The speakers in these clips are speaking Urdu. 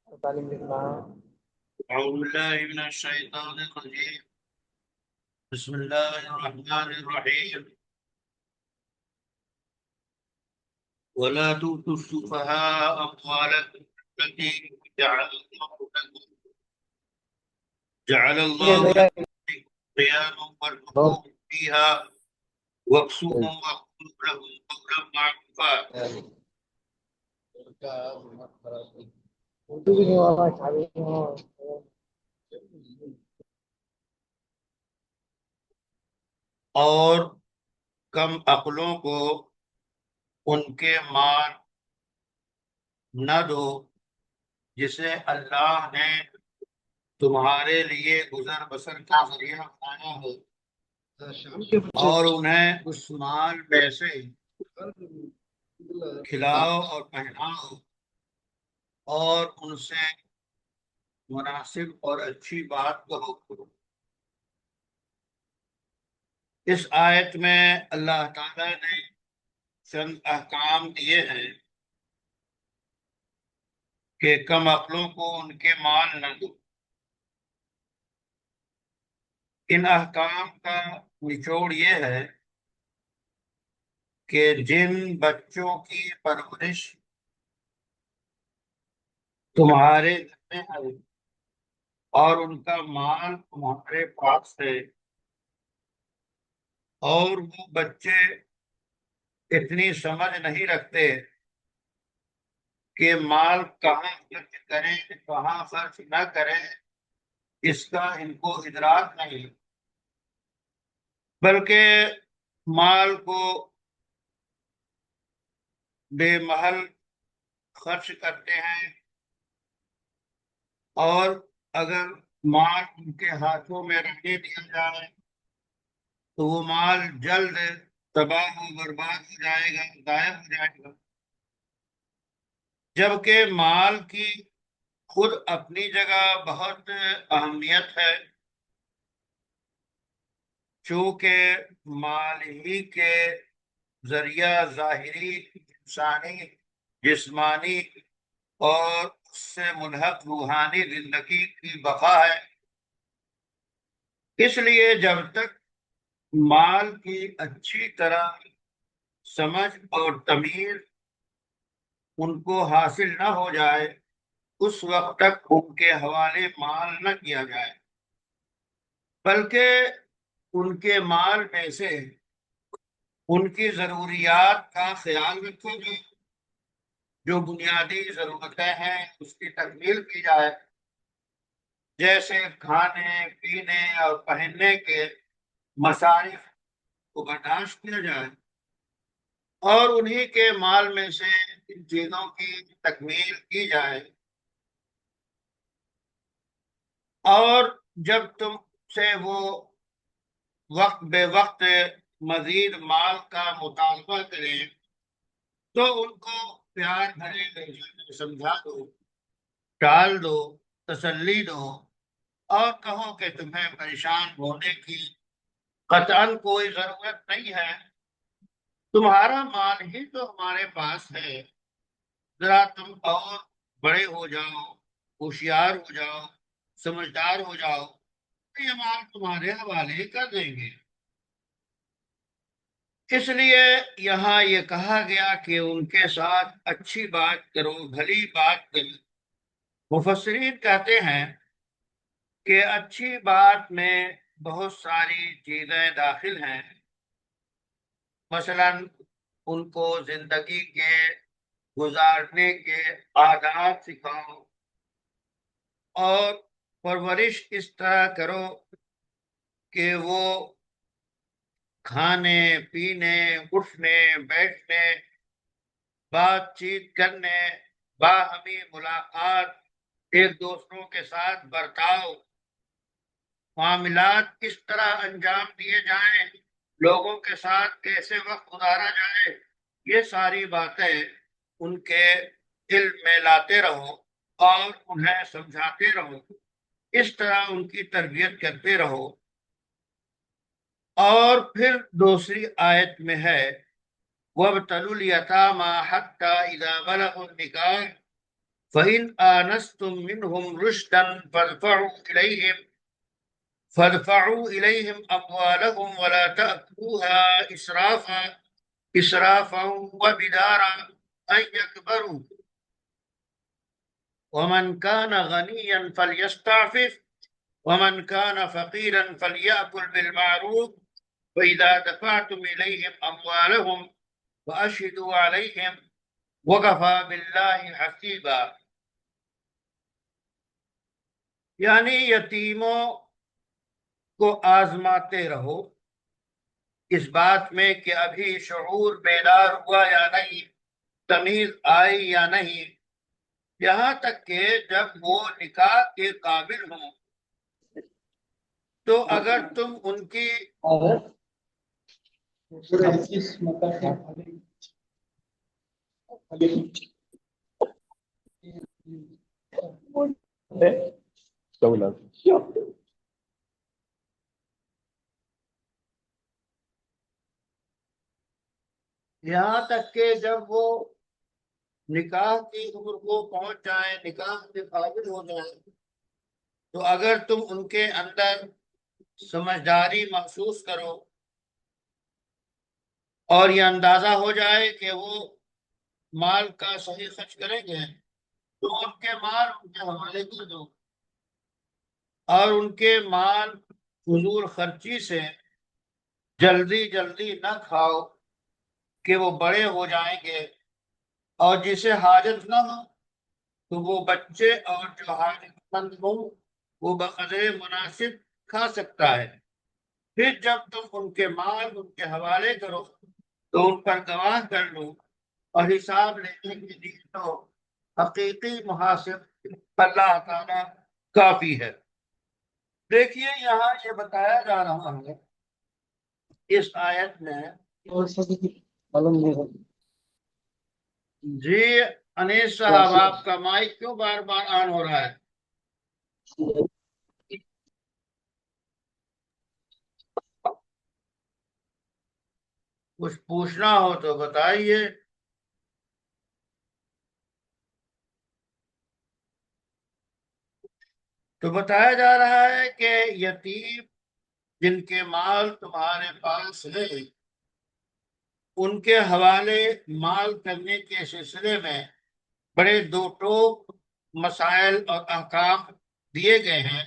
تعلیم لکھنا أعوذ بالله من الشيطان الرجيم. بسم الله الرحمن الرحيم. ولا تؤتوا السفهاء أموالكم التي جعل الله لكم قياما وارزقوهم فيها واكسوهم واقولوا لهم قولا معروفا. اردو بھی نہیں ہوگا شادی نہیں ہو اور کم عقلوں کو ان کے مال نہ دو جسے اللہ نے تمہارے لیے گزر بسر کا ذریعہ بنایا ہے، اور انہیں اس مال میں سے کھلاؤ اور پہناؤ اور ان سے مناسب اور اچھی بات کہو۔ اس آیت میں اللہ تعالیٰ نے چند احکام دیے ہیں کہ کم عقلوں کو ان کے مال نہ دو۔ ان احکام کا نچوڑ یہ ہے کہ جن بچوں کی پرورش تمہارے گھر میں ہے اور ان کا مال تمہارے پاس ہے، اور وہ بچے اتنی سمجھ نہیں رکھتے کہ مال کہاں خرچ کریں کہاں خرچ نہ کریں، اس کا ان کو ادراک نہیں، بلکہ مال کو بے محل خرچ کرتے ہیں، اور اگر مال ان کے ہاتھوں میں رہنے دیا جائے تو وہ مال جلد تباہ و برباد ہو جائے گا، ضائع ہو جائے گا، جبکہ مال کی خود اپنی جگہ بہت اہمیت ہے، چونکہ مال ہی کے ذریعہ ظاہری انسانی جسمانی اور اس سے ملحق روحانی زندگی کی بقا ہے۔ اس لیے جب تک مال کی اچھی طرح سمجھ اور تمیز ان کو حاصل نہ ہو جائے اس وقت تک ان کے حوالے مال نہ کیا جائے، بلکہ ان کے مال میں سے ان کی ضروریات کا خیال رکھا جائے، جو بنیادی ضرورتیں ہیں اس کی تکمیل کی جائے، جیسے کھانے پینے اور پہننے کے مصارف کو برداشت کیا جائے، اور انہی کے مال میں سے ان چیزوں کی تکمیل کی جائے۔ اور جب تم سے وہ وقت بے وقت مزید مال کا مطالبہ کریں تو ان کو پیار بھرے لہجے میں سمجھا دو، ٹال دو، تسلی دو، اور کہو کہ تمہیں پریشان ہونے کی قطعاً کوئی ضرورت نہیں ہے، تمہارا مال ہی تو ہمارے پاس ہے، ذرا تم اور بڑے ہو جاؤ، ہوشیار ہو جاؤ، سمجھدار ہو جاؤ، تو یہ مال تمہارے حوالے کر دیں گے۔ اس لیے یہاں یہ کہا گیا کہ ان کے ساتھ اچھی بات کرو، بھلی بات کرو۔ مفسرین کہتے ہیں کہ اچھی بات میں بہت ساری چیزیں داخل ہیں، مثلا ان کو زندگی کے گزارنے کے عادات سکھاؤ، اور پرورش اس طرح کرو کہ وہ کھانے پینے، اٹھنے بیٹھنے، بات چیت کرنے، باہمی ملاقات، ایک دوسروں کے ساتھ برتاؤ، معاملات کس طرح انجام دیے جائیں، لوگوں کے ساتھ کیسے وقت گزارا جائے، یہ ساری باتیں ان کے علم میں لاتے رہو اور انہیں سمجھاتے رہو، اس طرح ان کی تربیت کرتے رہو۔ اور پھر دوسری آیت میں ہے وَابْتَلُوا الْيَتَامَىٰ حَتَّىٰ إِذَا بَلَغُوا النِّكَاحَ فإن آنستم منهم رشدا فادفعوا إليهم أموالهم ولا تأكلوها إسرافا وبدارا أن يكبروا ومن كان غنيا فليستعفف ومن كان فقيرا فليأكل بالمعروف وإذا دفعتم إليهم أموالهم وأشهدوا عليهم وكفى بالله حسيبا. یعنی یتیموں کو آزماتے رہو اس بات میں کہ ابھی شعور بیدار ہوا یا نہیں، تمیز آئی یا نہیں، یہاں تک کہ جب وہ نکاح کے قابل ہوں تو اگر تم ان کی یہاں تک کہ جب وہ نکاح کی عمر کو پہنچ جائیں، نکاح کے قابل ہو جائیں، تو اگر تم ان کے اندر سمجھداری محسوس کرو اور یہ اندازہ ہو جائے کہ وہ مال کا صحیح خرچ کریں گے تو ان کے مال ان کے حوالے کر دو، اور ان کے مال فضول خرچی سے جلدی جلدی نہ کھاؤ کہ وہ بڑے ہو جائیں گے، اور جسے حاجت نہ ہو تو وہ بچے اور جو حاجت مند ہو وہ بقدر مناسب کھا سکتا ہے۔ پھر جب تم ان کے مال ان کے حوالے کرو تو ان پر گواہ کر لو، اور حساب لینے کے لیے تو حقیقی محاسب اللہ تعالیٰ کافی ہے۔ دیکھیے یہاں یہ بتایا جا رہا ہے اس آیت میں، جی انیس صاحب آپ کا مائک کیوں بار بار آن ہو رہا ہے؟ کچھ پوچھنا ہو تو بتائیے۔ تو بتایا جا رہا ہے کہ یتیم جن کے مال تمہارے پاس ہے ان کے حوالے مال کرنے کے سلسلے میں بڑے دو ٹوک مسائل اور احکام دیے گئے ہیں۔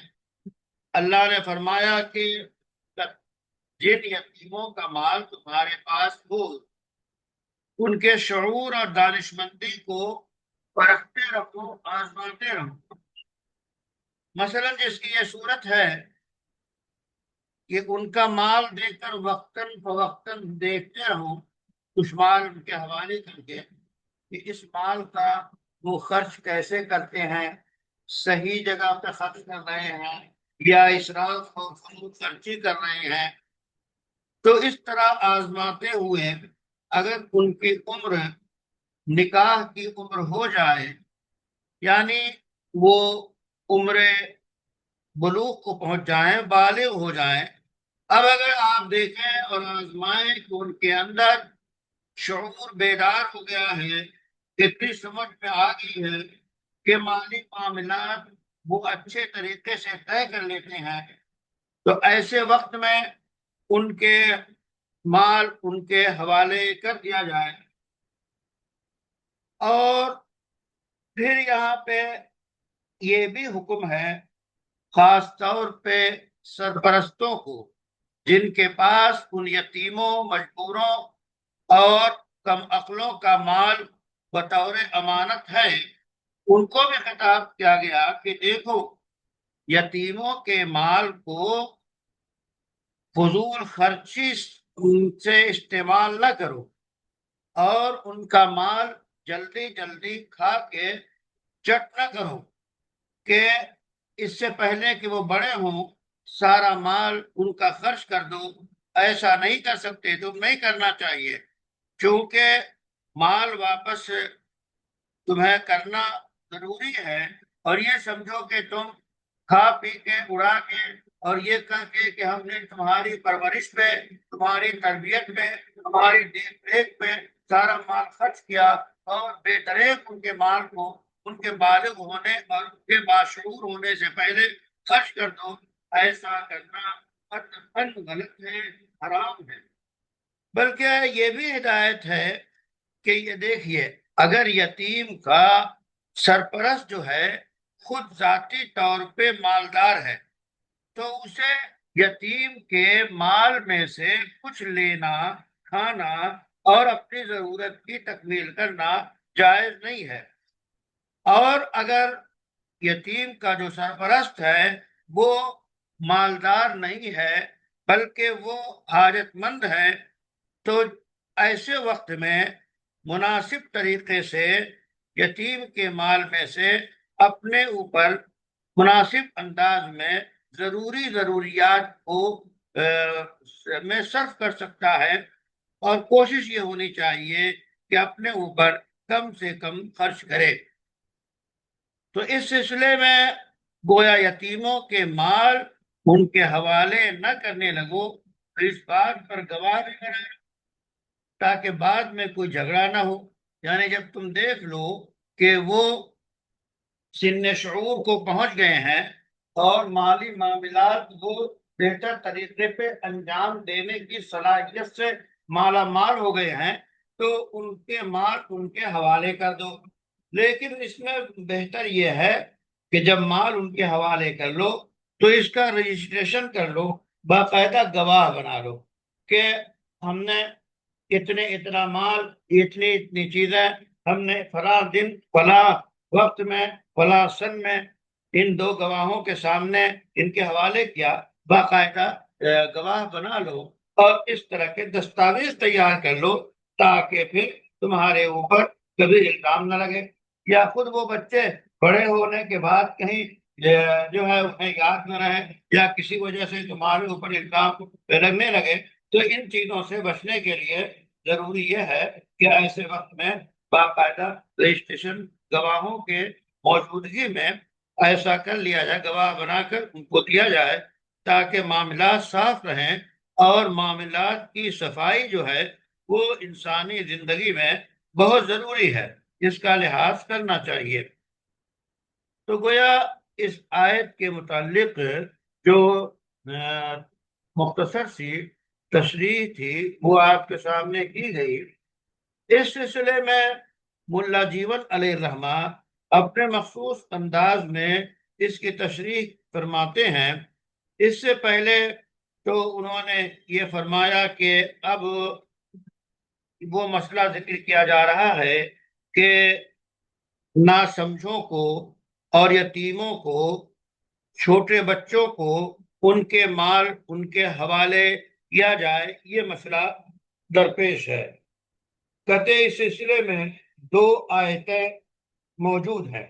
اللہ نے فرمایا کہ جن یتیموں کا مال تمہارے پاس ہو ان کے شعور اور دانشمندی کو پرکھتے رہو، آزماتے رہو۔ مثلا جس کی یہ صورت ہے کہ ان کا مال دیکھ کر وقتاً فوقتاً دیکھتے رہو، کچھ مال ان کے حوالے کر کے کہ اس مال کا وہ خرچ کیسے کرتے ہیں، صحیح جگہ پہ خرچ کر رہے ہیں یا اسراف اور فضول خرچی کر رہے ہیں۔ تو اس طرح آزماتے ہوئے اگر ان کی عمر نکاح کی عمر ہو جائے، یعنی وہ عمر بلوغ کو پہنچ جائیں، بالغ ہو جائیں، اب اگر آپ دیکھیں اور آزمائیں کہ ان کے اندر شعور بیدار ہو گیا ہے، اتنی سمجھ میں آ گئی ہے کہ مالی معاملات وہ اچھے طریقے سے طے کر لیتے ہیں، تو ایسے وقت میں ان کے مال ان کے حوالے کر دیا جائے۔ اور پھر یہاں پہ یہ بھی حکم ہے خاص طور پہ سرپرستوں کو، جن کے پاس ان یتیموں، مجبوروں اور کم عقلوں کا مال بطور امانت ہے، ان کو بھی خطاب کیا گیا کہ دیکھو یتیموں کے مال کو فضول خرچی سے استعمال نہ کرو، اور ان کا مال جلدی جلدی کھا کے چٹ نہ کرو کہ اس سے پہلے کہ وہ بڑے ہوں سارا مال ان کا خرچ کر دو۔ ایسا نہیں کر سکتے، تم نہیں کرنا چاہیے، چونکہ مال واپس تمہیں کرنا ضروری ہے، اور یہ سمجھو کہ تم کھا پی کے اڑا کے اور یہ کہہ کے کہ ہم نے تمہاری پرورش پہ، تمہاری تربیت پہ، تمہاری دیکھ ریکھ پہ سارا مال خرچ کیا اور بے دریغ ان کے مال کو ان کے بالغ ہونے اور ان کے باشعور ہونے سے پہلے خرچ کر دو، ایسا کرنا قطعاً غلط ہے، حرام ہے۔ بلکہ یہ بھی ہدایت ہے کہ یہ دیکھیے، اگر یتیم کا سرپرست جو ہے خود ذاتی طور پہ مالدار ہے تو اسے یتیم کے مال میں سے کچھ لینا، کھانا اور اپنی ضرورت کی تکمیل کرنا جائز نہیں ہے۔ اور اگر یتیم کا جو سرپرست ہے وہ مالدار نہیں ہے بلکہ وہ حاجت مند ہے، تو ایسے وقت میں مناسب طریقے سے یتیم کے مال میں سے اپنے اوپر مناسب انداز میں ضروری ضروریات کو میں صرف کر سکتا ہے، اور کوشش یہ ہونی چاہیے کہ اپنے اوپر کم سے کم خرچ کرے۔ تو اس سلسلے میں گویا یتیموں کے مال ان کے حوالے نہ کرنے لگو، اس بات پر گواہ بھی کرے تاکہ بعد میں کوئی جھگڑا نہ ہو۔ یعنی جب تم دیکھ لو کہ وہ سن شعور کو پہنچ گئے ہیں اور مالی معاملات وہ بہتر طریقے پہ انجام دینے کی صلاحیت سے مالا مال ہو گئے ہیں، تو ان کے مال ان کے حوالے کر دو۔ لیکن اس میں بہتر یہ ہے کہ جب مال ان کے حوالے کر لو تو اس کا رجسٹریشن کر لو، باقاعدہ گواہ بنا لو کہ ہم نے اتنا مال، اتنی چیزیں ہم نے فلاں دن فلاں وقت میں فلاں سن میں ان دو گواہوں کے سامنے ان کے حوالے کیا، باقاعدہ گواہ بنا لو اور اس طرح کے دستاویز تیار کر لو تاکہ پھر تمہارے اوپر کبھی الزام نہ لگے، یا خود وہ بچے بڑے ہونے کے بعد کہیں جو ہے انہیں یاد نہ رہے یا کسی وجہ سے تمہارے اوپر الزام لگنے لگے۔ تو ان چیزوں سے بچنے کے لیے ضروری یہ ہے کہ ایسے وقت میں باقاعدہ رجسٹریشن گواہوں کے موجودگی میں ایسا کر لیا جائے، گواہ بنا کر ان کو دیا جائے تاکہ معاملات صاف رہیں، اور معاملات کی صفائی جو ہے وہ انسانی زندگی میں بہت ضروری ہے، اس کا لحاظ کرنا چاہیے۔ تو گویا اس آیت کے متعلق جو مختصر سی تشریح تھی وہ آپ کے سامنے کی گئی۔ اس سلسلے میں ملا جیون علیہ الرحمہ اپنے مخصوص انداز میں اس کی تشریح فرماتے ہیں۔ اس سے پہلے تو انہوں نے یہ فرمایا کہ اب وہ مسئلہ ذکر کیا جا رہا ہے کہ ناسمجھوں کو اور یتیموں کو، چھوٹے بچوں کو ان کے مال ان کے حوالے کیا جائے، یہ مسئلہ درپیش ہے۔ کہتے اس سلسلے میں دو آیتیں موجود ہیں۔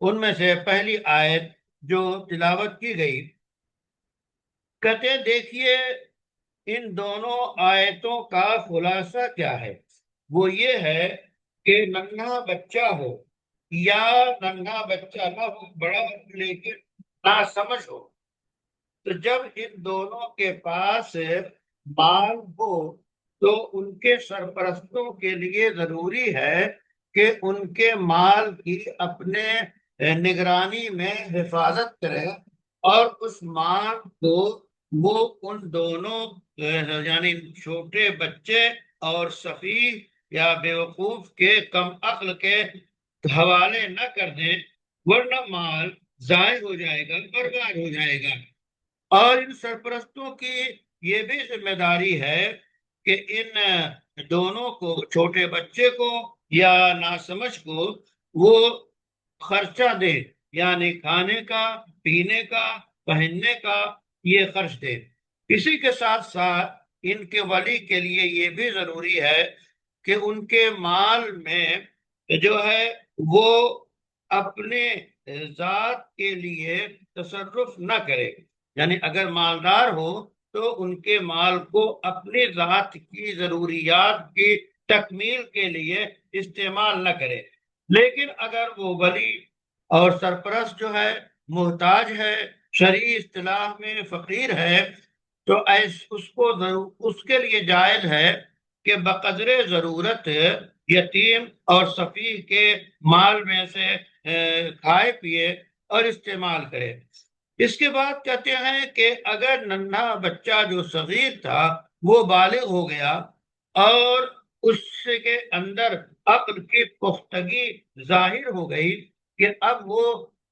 ان میں سے پہلی آیت جو تلاوت کی گئی، کہتے دیکھیے ان دونوں آیتوں کا خلاصہ کیا ہے، وہ یہ ہے کہ ننھا بچہ ہو یا ننھا بچہ نہ ہو، بڑا ہو لیکن نہ سمجھ ہو، تو جب ان دونوں کے پاس مال ہو تو ان کے سرپرستوں کے لیے ضروری ہے کہ ان کے مال کی اپنے نگرانی میں حفاظت کرے، اور اس مال کو وہ ان دونوں یعنی چھوٹے بچے اور سفیہ یا بیوقوف کے کم عقل کے حوالے نہ کر دیں، ورنہ مال ضائع ہو جائے گا، برباد ہو جائے گا۔ اور ان سرپرستوں کی یہ بھی ذمہ داری ہے کہ ان دونوں کو، چھوٹے بچے کو یا ناسمجھ کو، وہ خرچہ دے، یعنی کھانے کا، پینے کا، پہننے کا یہ خرچ دے۔ اسی کے ساتھ ساتھ ان کے ولی کے لیے یہ بھی ضروری ہے کہ ان کے مال میں جو ہے وہ اپنے ذات کے لیے تصرف نہ کرے، یعنی اگر مالدار ہو تو ان کے مال کو اپنی ذات کی ضروریات کی تکمیل کے لیے استعمال نہ کرے۔ لیکن اگر وہ ولی اور سرپرست جو ہے محتاج ہے، شرعی اصطلاح میں فقیر ہے، تو اس کے لیے جائز ہے کہ بقدر ضرورت یتیم اور سفیہ کے مال میں سے کھائے پیے اور استعمال کرے۔ اس کے بعد کہتے ہیں کہ اگر ننھا بچہ جو صغیر تھا وہ بالغ ہو گیا اور اس کے اندر عقل کی پختگی ظاہر ہو گئی کہ اب وہ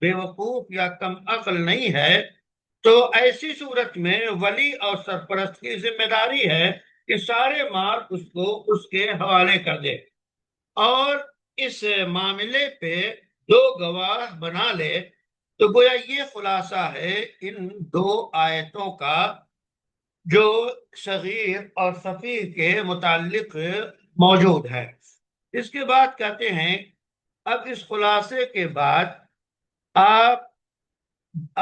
بے وقوف یا کم عقل نہیں ہے، تو ایسی صورت میں ولی اور سرپرست کی ذمہ داری ہے کہ سارے مال اس کو اس کے حوالے کر دے اور اس معاملے پہ دو گواہ بنا لے۔ تو گویا یہ خلاصہ ہے ان دو آیتوں کا جو صغیر اور سفیہ کے متعلق موجود ہے۔ اس کے بعد کہتے ہیں اب اس خلاصے کے بعد آپ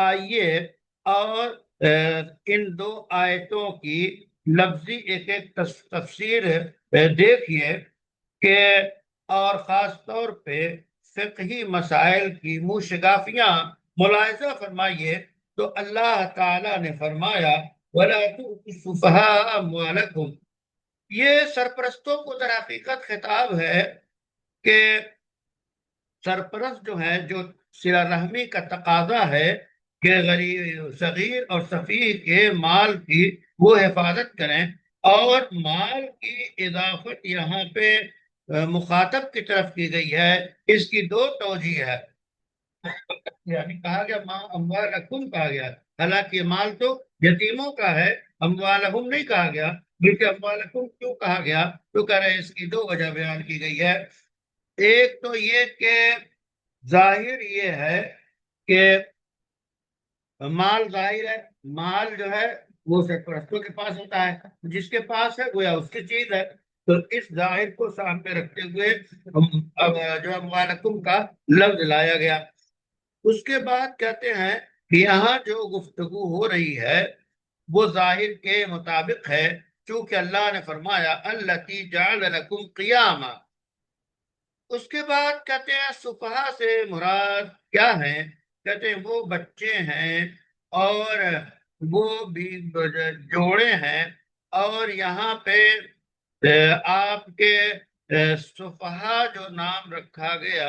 آئیے اور ان دو آیتوں کی لفظی ایک ایک تفسیر دیکھیے کہ اور خاص طور پہ فقہی مسائل کی موشگافیاں ملاحظہ فرمائیے۔ تو اللہ تعالی نے فرمایا وَلَا تُؤْتُوا السُّفَهَاءَ أَمْوَالَكُمْ، یہ سرپرستوں کو در حقیقت خطاب ہے کہ سرپرست جو ہے، جو صلہ رحمی کا تقاضا ہے کہ غریب صغیر اور سفیہ کے مال کی وہ حفاظت کریں، اور مال کی اضافت یہاں پہ مخاطب کی طرف کی گئی ہے۔ اس کی دو توجہ ہے، یعنی کہا گیا ماں اموالکم کہا گیا، حالانکہ مال تو یتیموں کا ہے، اموالہم نہیں کہا گیا، بلکہ اموالکم کیوں کہا گیا؟ تو کہہ رہے اس کی دو وجہ بیان کی گئی ہے۔ ایک تو یہ کہ ظاہر یہ ہے کہ مال ظاہر ہے، مال جو ہے وہ سرپرستوں کے پاس ہوتا ہے، جس کے پاس ہے گویا اس کی چیز ہے۔ تو اس ظاہر کو سامنے رکھتے ہوئے جو اموالکم کا لفظ لایا گیا۔ اس کے بعد کہتے ہیں کہ یہاں جو گفتگو ہو رہی ہے وہ ظاہر کے مطابق ہے، چونکہ اللہ نے فرمایا التی جعل لکم قیاما۔ اس کے بعد کہتے ہیں سفہا سے مراد کیا ہے؟ کہتے ہیں وہ بچے ہیں اور وہ بھی جوڑے ہیں، اور یہاں پہ آپ کے سفہا جو نام رکھا گیا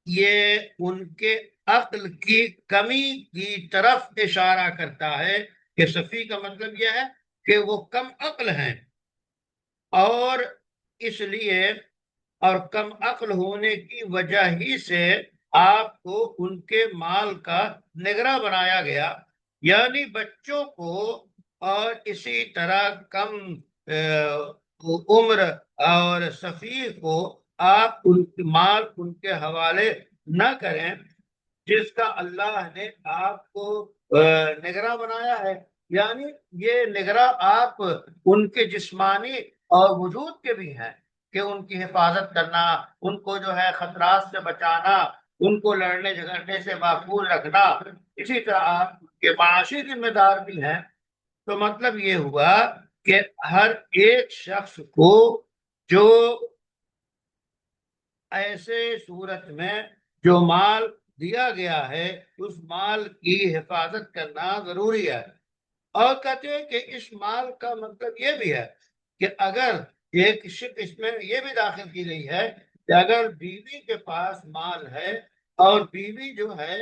یہ ان کے عقل کی کمی کی طرف اشارہ کرتا ہے کہ سفیہ کا مطلب یہ ہے کہ وہ کم عقل ہیں، اور اس لیے اور کم عقل ہونے کی وجہ ہی سے آپ کو ان کے مال کا نگراں بنایا گیا، یعنی بچوں کو اور اسی طرح کم عمر اور سفیہ کو آپ ان کے مال ان کے حوالے نہ کریں جس کا اللہ نے آپ کو نگراں بنایا ہے۔ یعنی یہ نگراں آپ ان کے جسمانی اور وجود کے بھی ہیں کہ ان کی حفاظت کرنا، ان کو جو ہے خطرات سے بچانا، ان کو لڑنے جھگڑنے سے محفوظ رکھنا، اسی طرح آپ کے معاشی ذمہ دار بھی ہیں۔ تو مطلب یہ ہوا کہ ہر ایک شخص کو جو ایسے صورت میں جو مال دیا گیا ہے اس مال کی حفاظت کرنا ضروری ہے۔ اور کہتے ہیں کہ اس مال کا مطلب یہ بھی ہے کہ اگر ایک شق اس میں یہ بھی داخل کی گئی ہے کہ اگر بیوی کے پاس مال ہے اور بیوی جو ہے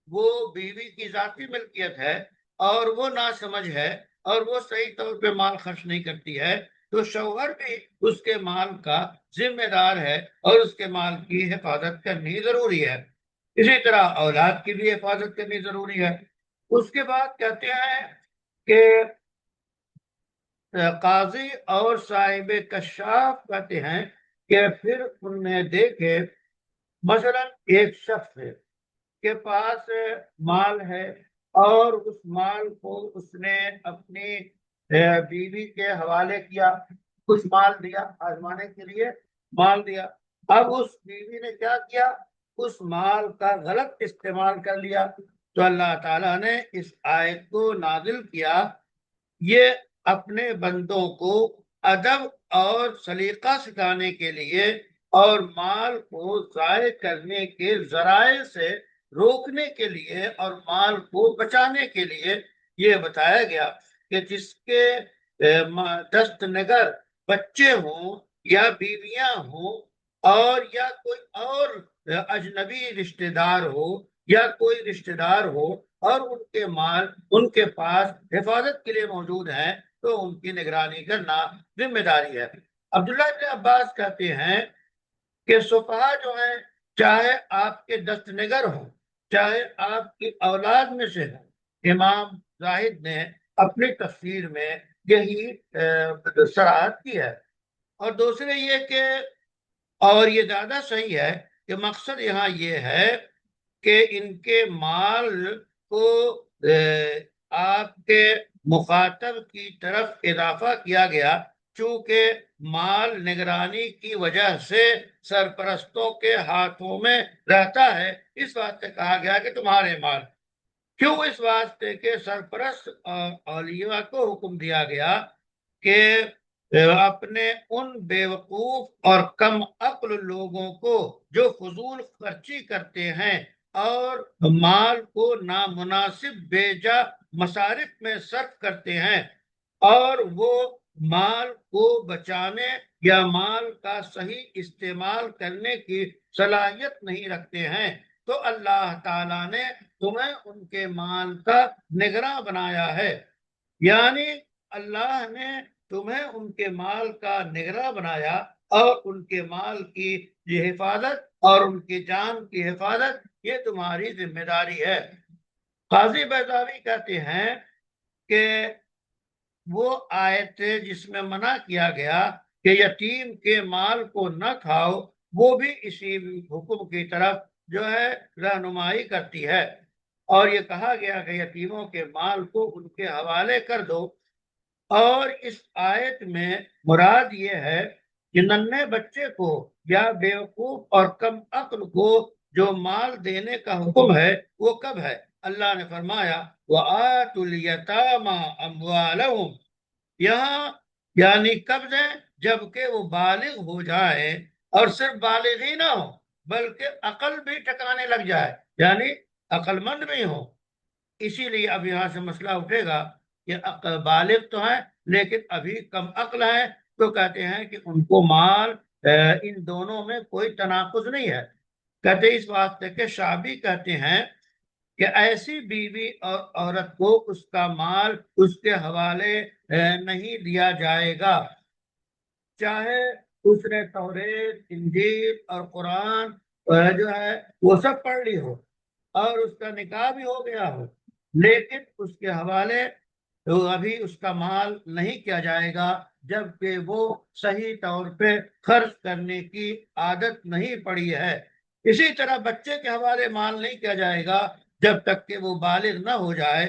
وہ بیوی کی ذاتی ملکیت ہے اور وہ ناسمجھ ہے اور وہ صحیح طور پہ مال خرچ نہیں کرتی ہے، تو شوہر بھی اس کے مال کا ذمہ دار ہے اور اس کے مال کی حفاظت کرنی ضروری ہے۔ اسی طرح اولاد کی بھی حفاظت کرنی ضروری ہے۔ اس کے بعد کہتے ہیں کہ قاضی اور صاحب کشاف کہتے ہیں کہ پھر ان نے دیکھے مثلا ایک شخص کے پاس مال ہے اور اس مال کو اس نے اپنی بیوی کے حوالے کیا، کچھ مال دیا آزمانے کے لیے، مال دیا، اب اس بیوی نے کیا کیا؟ اس مال کا غلط استعمال کر لیا، تو اللہ تعالیٰ نے اس آیت کو نازل کیا یہ اپنے بندوں کو ادب اور سلیقہ سکھانے کے لیے اور مال کو ضائع کرنے کے ذرائع سے روکنے کے لیے اور مال کو بچانے کے لیے یہ بتایا گیا کہ جس کے دست نگر بچے ہوں یا بیویاں ہوں اور یا کوئی اور اجنبی رشتہ دار ہو یا کوئی رشتہ دار ہو اور ان کے مال ان کے پاس حفاظت کے لیے موجود ہیں تو ان کی نگرانی کرنا ذمہ داری ہے۔ عبداللہ ابن عباس کہتے ہیں کہ صفحہ جو ہیں چاہے آپ کے دست نگر ہوں چاہے آپ کی اولاد میں سے ہوں، امام زاہد نے اپنی تفسیر میں یہی صراحت کی ہے۔ اور دوسرے یہ کہ اور یہ زیادہ صحیح ہے کہ مقصد یہاں یہ ہے کہ ان کے مال کو آپ کے مخاطب کی طرف اضافہ کیا گیا، چونکہ مال نگرانی کی وجہ سے سرپرستوں کے ہاتھوں میں رہتا ہے، اس واسطے کہا گیا کہ تمہارے مال۔ کیوں؟ اس واسطے کہ سرپرست اولیاء کو حکم دیا گیا کہ اپنے ان بیوقوف اور کم عقل لوگوں کو جو فضول خرچی کرتے ہیں اور مال کو نامناسب بیجا مصارف میں صرف کرتے ہیں اور وہ مال کو بچانے یا مال کا صحیح استعمال کرنے کی صلاحیت نہیں رکھتے ہیں، تو اللہ تعالیٰ نے تمہیں ان کے مال کا نگراں بنایا ہے۔ یعنی اللہ نے تمہیں ان کے مال کا نگراں بنایا اور ان کے مال کی یہ حفاظت اور ان کی جان کی حفاظت یہ تمہاری ذمہ داری ہے۔ قاضی بیضاوی کہتے ہیں کہ وہ آیت جس میں منع کیا گیا کہ یتیم کے مال کو نہ کھاؤ، وہ بھی اسی حکم کی طرف جو ہے رہنمائی کرتی ہے، اور یہ کہا گیا کہ یتیموں کے مال کو ان کے حوالے کر دو۔ اور اس آیت میں مراد یہ ہے کہ ننھے بچے کو یا بیوقوف اور کم عقل کو جو مال دینے کا حکم ہے وہ کب ہے؟ اللہ نے فرمایا وَآتُوا الْيَتَامَىٰ أَمْوَالَهُمْ، یہاں یعنی کب دیں؟ جبکہ وہ بالغ ہو جائے، اور صرف بالغ ہی نہ ہو بلکہ عقل بھی ٹھکانے لگ جائے، یعنی عقل مند بھی ہو۔ اسی لیے اب یہاں سے مسئلہ اٹھے گا کہ بالغ تو ہیں لیکن ابھی کم عقل ہیں، تو کہتے ہیں کہ ان کو مال، ان دونوں میں کوئی تناقض نہیں ہے۔ کہتے اس واسطے کہ شعبی کہتے ہیں کہ ایسی بیوی اور عورت کو اس کا مال اس کے حوالے نہیں دیا جائے گا، چاہے اس نے توریت، انجیل اور قرآن جو ہے وہ سب پڑھ لی ہو اور اس کا نکاح بھی ہو گیا ہو، لیکن اس کے حوالے ابھی اس کا مال نہیں کیا جائے گا جبکہ وہ صحیح طور پہ خرچ کرنے کی عادت نہیں پڑی ہے۔ اسی طرح بچے کے حوالے مال نہیں کیا جائے گا جب تک کہ وہ بالغ نہ ہو جائے۔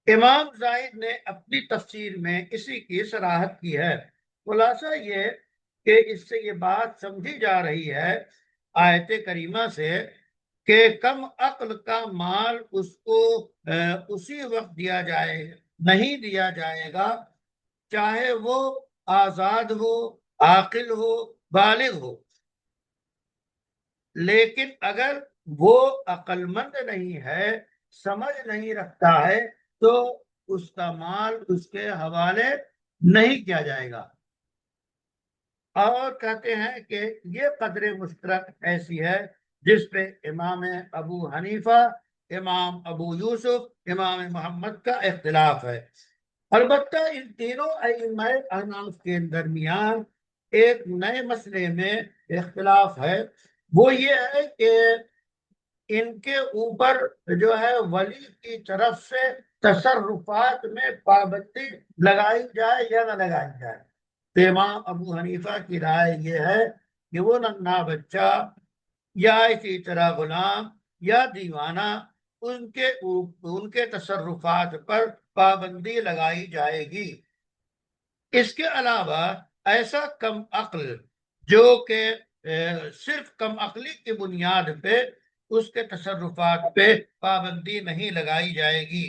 امام زاہد نے اپنی تفسیر میں اسی کی صراحت کی ہے۔ خلاصہ یہ کہ اس سے یہ بات سمجھی جا رہی ہے آیت کریمہ سے کہ کم عقل کا مال اس کو اسی وقت دیا جائے نہیں دیا جائے گا، چاہے وہ آزاد ہو، عاقل ہو، بالغ ہو، لیکن اگر وہ عقل مند نہیں ہے، سمجھ نہیں رکھتا ہے، تو اس کا مال اس کے حوالے نہیں کیا جائے گا۔ اور کہتے ہیں کہ یہ قدر مشترک ایسی ہے جس پہ امام ابو حنیفہ، امام ابو یوسف، امام محمد کا اختلاف ہے۔ البتہ ان تینوں ائمہ احناف کے درمیان ایک نئے مسئلے میں اختلاف ہے، وہ یہ ہے کہ ان کے اوپر جو ہے ولی کی طرف سے تصرفات میں پابندی لگائی جائے یا نہ لگائی جائے۔ تو امام ابو حنیفہ کی رائے یہ ہے کہ وہ ننھا بچہ یا اسی طرح غلام یا دیوانہ ان کے تصرفات پر پابندی لگائی جائے گی۔ اس کے علاوہ ایسا کم عقل جو کہ صرف کم عقلی کی بنیاد پہ اس کے تصرفات پہ پابندی نہیں لگائی جائے گی۔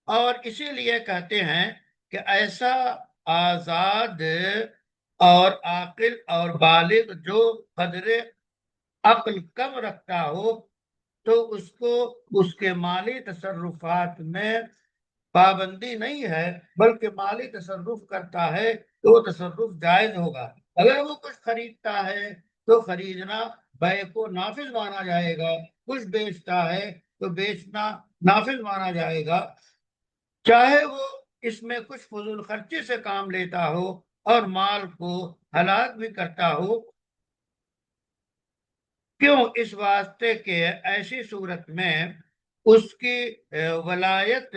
اور اسی لیے کہتے ہیں کہ ایسا آزاد اور عاقل اور بالغ جو قدر عقل کم رکھتا ہو تو اس کو اس کے مالی تصرفات میں پابندی نہیں ہے بلکہ مالی تصرف کرتا ہے تو وہ تصرف جائز ہوگا۔ اگر وہ کچھ خریدتا ہے تو خریدنا بیع کو نافذ مانا جائے گا، کچھ بیچتا ہے تو بیچنا نافذ مانا جائے گا، چاہے وہ اس میں کچھ فضول خرچی سے کام لیتا ہو اور مال کو ہلاک بھی کرتا ہو۔ کیوں؟ اس واسطے کہ ایسی صورت میں اس کی ولایت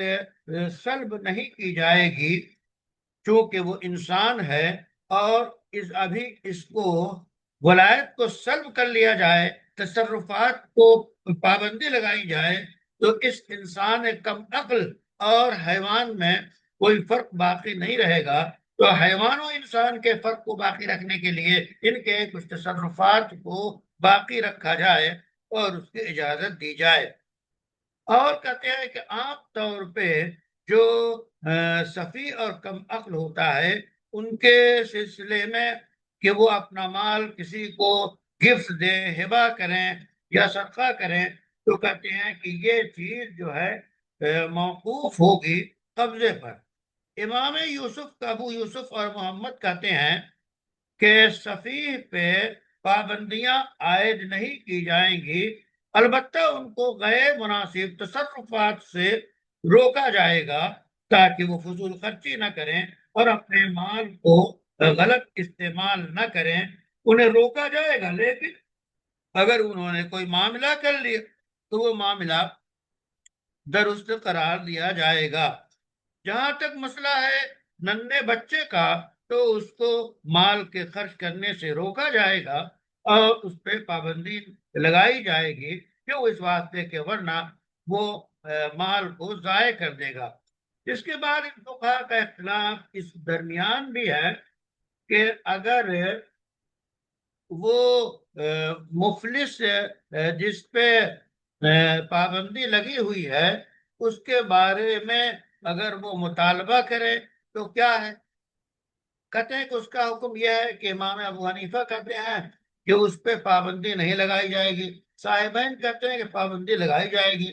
سلب نہیں کی جائے گی، چونکہ وہ انسان ہے، اور ابھی اس کو ولایت کو سلب کر لیا جائے، تصرفات کو پابندی لگائی جائے، تو اس انسان کم عقل اور حیوان میں کوئی فرق باقی نہیں رہے گا۔ تو حیوان و انسان کے فرق کو باقی رکھنے کے لیے ان کے کچھ تصرفات کو باقی رکھا جائے اور اس کی اجازت دی جائے۔ اور کہتے ہیں کہ عام طور پہ جو سفی اور کم عقل ہوتا ہے ان کے سلسلے میں کہ وہ اپنا مال کسی کو گفٹ دیں، ہبہ کریں یا صدقہ کریں، تو کہتے ہیں کہ یہ چیز جو ہے موقوف ہوگی قبضے پر۔ امام یوسف، ابو یوسف اور محمد کہتے ہیں کہ سفیہ پہ پابندیاں عائد نہیں کی جائیں گی، البتہ ان کو غیر مناسب تصرفات سے روکا جائے گا تاکہ وہ فضول خرچی نہ کریں اور اپنے مال کو غلط استعمال نہ کریں، انہیں روکا جائے گا۔ لیکن اگر انہوں نے کوئی معاملہ کر لیا تو وہ معاملہ درست قرار دیا جائے گا۔ جہاں تک مسئلہ ہے ننھے بچے کا، تو اس کو مال کے خرچ کرنے سے روکا جائے گا اور اس پہ پابندی لگائی جائے گی، کیوں؟ اس واسطے کہ ورنہ وہ مال کو ضائع کر دے گا۔ اس کے بعد ان فقہا کا اختلاف اس درمیان بھی ہے کہ اگر وہ مفلس جس پہ پابندی لگی ہوئی ہے اس کے بارے میں اگر وہ مطالبہ کرے تو کیا ہے؟ کہتے ہیں کہ اس کا حکم یہ ہے کہ امام ابو حنیفہ کہتے ہیں کہ اس پہ پابندی نہیں لگائی جائے گی، صاحبین کہتے ہیں کہ پابندی لگائی جائے گی۔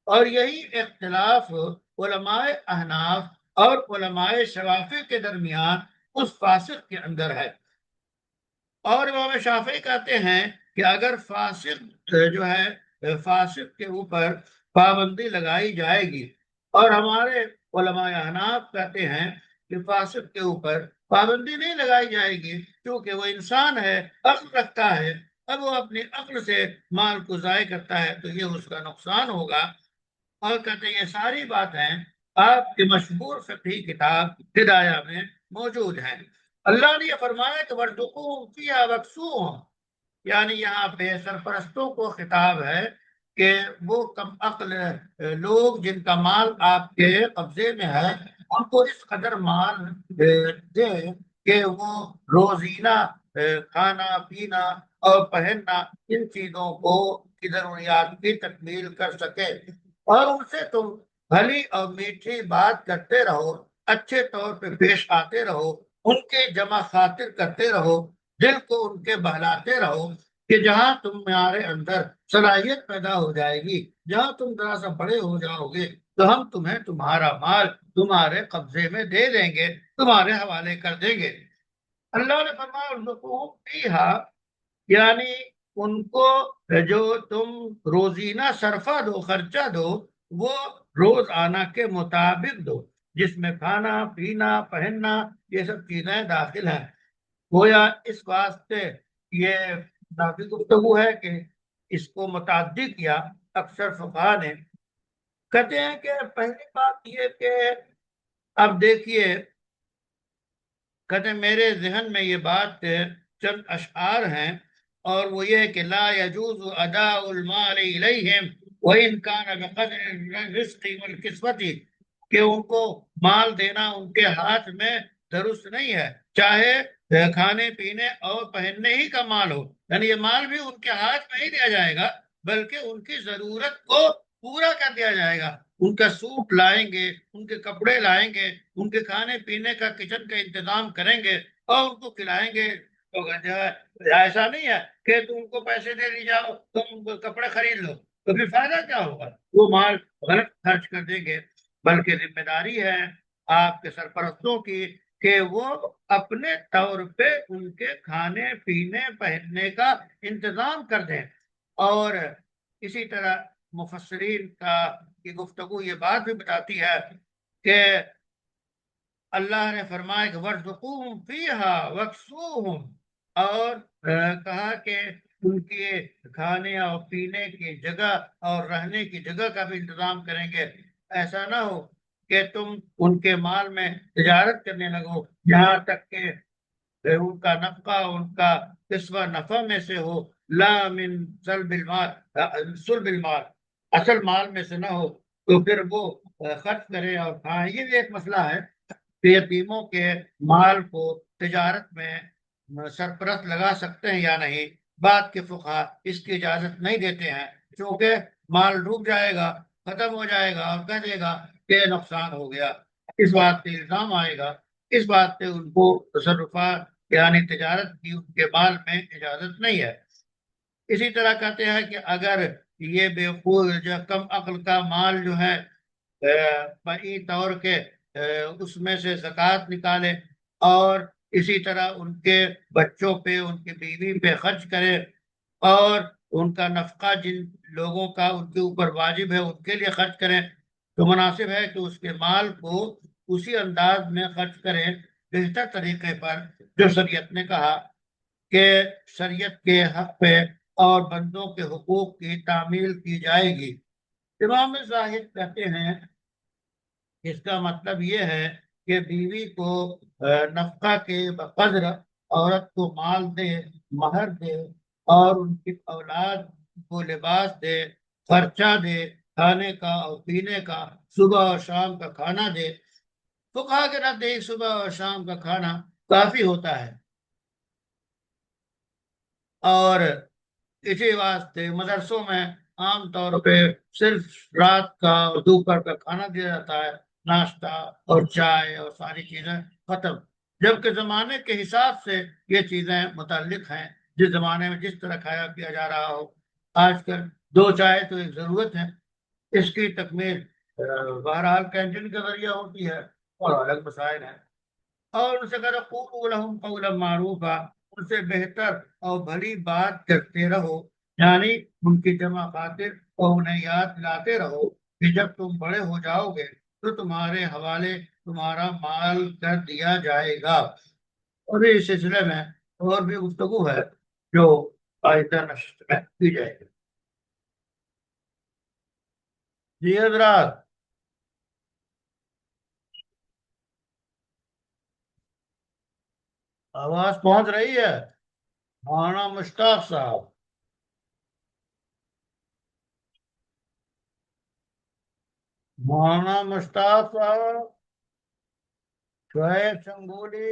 اور یہی اختلاف علماء احناف اور علماء شوافی کے درمیان اس فاسق کے اندر ہے۔ اور امام شافعی کہتے ہیں کہ اگر فاسق جو ہے فاسق کے اوپر پابندی لگائی جائے گی، اور ہمارے علماء احناف کہتے ہیں کہ فاسق کے اوپر پابندی نہیں لگائی جائے گی کیونکہ وہ انسان ہے، عقل رکھتا ہے، اب وہ اپنی عقل سے مال کو ضائع کرتا ہے تو یہ اس کا نقصان ہوگا۔ اور کہتے ہیں یہ ساری باتیں آپ کی مشہور فقہی کتاب ہدایہ میں موجود ہیں۔ اللہ نے یہ فرمایا کہ وَارْزُقُوهُمْ فِيهَا وَاكْسُوهُمْ، یعنی یہاں پہ سرپرستوں کو خطاب ہے کہ وہ کم عقل لوگ جن کا مال آپ کے قبضے میں ہے ان کو اس قدر مال دیں کہ وہ روزینہ کھانا پینا اور پہننا ان چیزوں کو کی ضروریات کی تکمیل کر سکے، اور ان سے تم بھلی اور میٹھی بات کرتے رہو، اچھے طور پہ پیش آتے رہو، ان کے جمع خاطر کرتے رہو، دل کو ان کے بہلاتے رہو، کہ جہاں تمہارے اندر صلاحیت پیدا ہو جائے گی، جہاں تم ذرا سا بڑے ہو جاؤ گے تو ہم تمہیں تمہارا مال تمہارے قبضے میں دے دیں گے، تمہارے حوالے کر دیں گے۔ اللہ نے فرمایا ارزقوہم فیہا، یعنی ان کو جو تم روزینہ صرفہ دو، خرچہ دو، وہ روز آنا کے مطابق دو، جس میں کھانا پینا پہننا یہ سب چیزیں داخل ہیں۔ گویا اس واسطے یہ کافی گفتگو ہے کہ اس کو متعدی کیا اکثر فقہا نے۔ کہتے ہیں کہ پہلی بات یہ کہ اب دیکھیے، کہتے ہیں میرے ذہن میں یہ بات چند اشعار ہیں، اور وہ یہ کہ لا يجوز اداء المال الیہم وان کان بقدر الرزق والکسوۃ، کہ ان کو مال دینا ان کے ہاتھ میں درست نہیں ہے، چاہے کھانے پینے اور پہننے ہی کا مال ہو، یعنی یہ مال بھی ان کے ہاتھ میں ہی دیا جائے گا بلکہ ان کی ضرورت کو پورا کر دیا جائے گا، ان کا سوٹ لائیں گے، ان کے کپڑے لائیں گے، ان کے کھانے پینے کا کچن کا انتظام کریں گے اور ان کو کھلائیں گے۔ تو ایسا نہیں ہے کہ تم ان کو پیسے دے دی جاؤ، تم کپڑے خرید لو، تو پھر فائدہ کیا ہوگا؟ وہ مال غلط خرچ کر دیں گے۔ بلکہ ذمہ داری ہے آپ کے سرپرستوں کی کہ وہ اپنے طور پہ ان کے کھانے پینے پہننے کا انتظام کر دیں۔ اور اسی طرح مفسرین کی گفتگو یہ بات بھی بتاتی ہے کہ اللہ نے فرمایا کہ وَارْزُقُوهُمْ فِيهَا وَاكْسُوهُمْ، اور کہا کہ ان کے کھانے اور پینے کی جگہ اور رہنے کی جگہ کا بھی انتظام کریں گے۔ ایسا نہ ہو کہ تم ان کے مال میں تجارت کرنے لگو یہاں تک کہ ان کا نفقہ ان کا قسمہ نفع میں سے ہو، لا من سلب المال، اصل مال میں سے نہ ہو، تو پھر وہ خرچ کرے اور کھائیں۔ یہ بھی ایک مسئلہ ہے کہ یتیموں کے مال کو تجارت میں سرپرست لگا سکتے ہیں یا نہیں۔ بعد کے فقہا اس کی اجازت نہیں دیتے ہیں، کیونکہ مال ڈوب جائے گا، ختم ہو جائے گا اور کہہ دے گا کہ نقصان ہو گیا، اس بات پہ الزام آئے گا، اس بات پہ ان کو تصرفات یعنی تجارت کی ان کے مال میں اجازت نہیں ہے۔ اسی طرح کہتے ہیں کہ اگر یہ بےخود جو کم عقل کا مال جو ہے بئی طور کے اس میں سے زکوٰۃ نکالے اور اسی طرح ان کے بچوں پہ ان کی بیوی پہ خرچ کرے اور ان کا نفقہ جن لوگوں کا ان کے اوپر واجب ہے ان کے لیے خرچ کریں، تو مناسب ہے کہ اس کے مال کو اسی انداز میں خرچ کریں بہتر طریقے پر جو شریعت نے کہا کہ شریعت کے حق پہ اور بندوں کے حقوق کی تعمیل کی جائے گی۔ امام زاہد کہتے ہیں اس کا مطلب یہ ہے کہ بیوی کو نفقہ کے بقدر عورت کو مال دے، مہر دے اور ان کی اولاد کو لباس دے، خرچہ دے، کھانے کا اور پینے کا، صبح اور شام کا کھانا دے۔ فقہا کے نزدیک صبح اور شام کا کھانا کافی ہوتا ہے، اور اسی واسطے مدرسوں میں عام طور پہ صرف رات کا اور دوپہر کا کھانا دیا جاتا ہے، ناشتہ اور چائے اور ساری چیزیں ختم، جبکہ زمانے کے حساب سے یہ چیزیں متعلق ہیں، جس زمانے میں جس طرح کھایا پیا جا رہا ہو۔ آج کل دو چائے تو ایک ضرورت ہے، اس کی تکمیل بہرحال کینٹین کے ذریعہ ہوتی ہے اور الگ مسائل ہیں۔ اور ان سے کہا قولوا لهم قولا معروفا، ان سے بہتر اور بھلی بات کرتے رہو، یعنی ان کی جمع خاطر اور انہیں یاد دلاتے رہو کہ جب تم بڑے ہو جاؤ گے تو تمہارے حوالے تمہارا مال کر دیا جائے گا۔ اور اس سلسلے میں اور بھی گفتگو ہے جو آئندہ نشست میں کی جائے گی۔ جی حضرات، آواز پہنچ رہی ہے؟ مولانا مشتاق صاحب، مولانا مشتاق صاحب، شعیب شنگولی،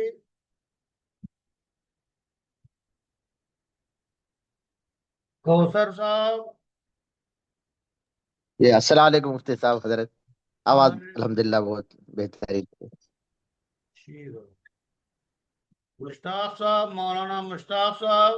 کوثر صاحب، جی السلام علیکم مفتی صاحب حضرت، آواز الحمدللہ بہت بہترین ہے۔ ٹھیک ہے۔ مشتاق صاحب، مولانا مشتاق صاحب،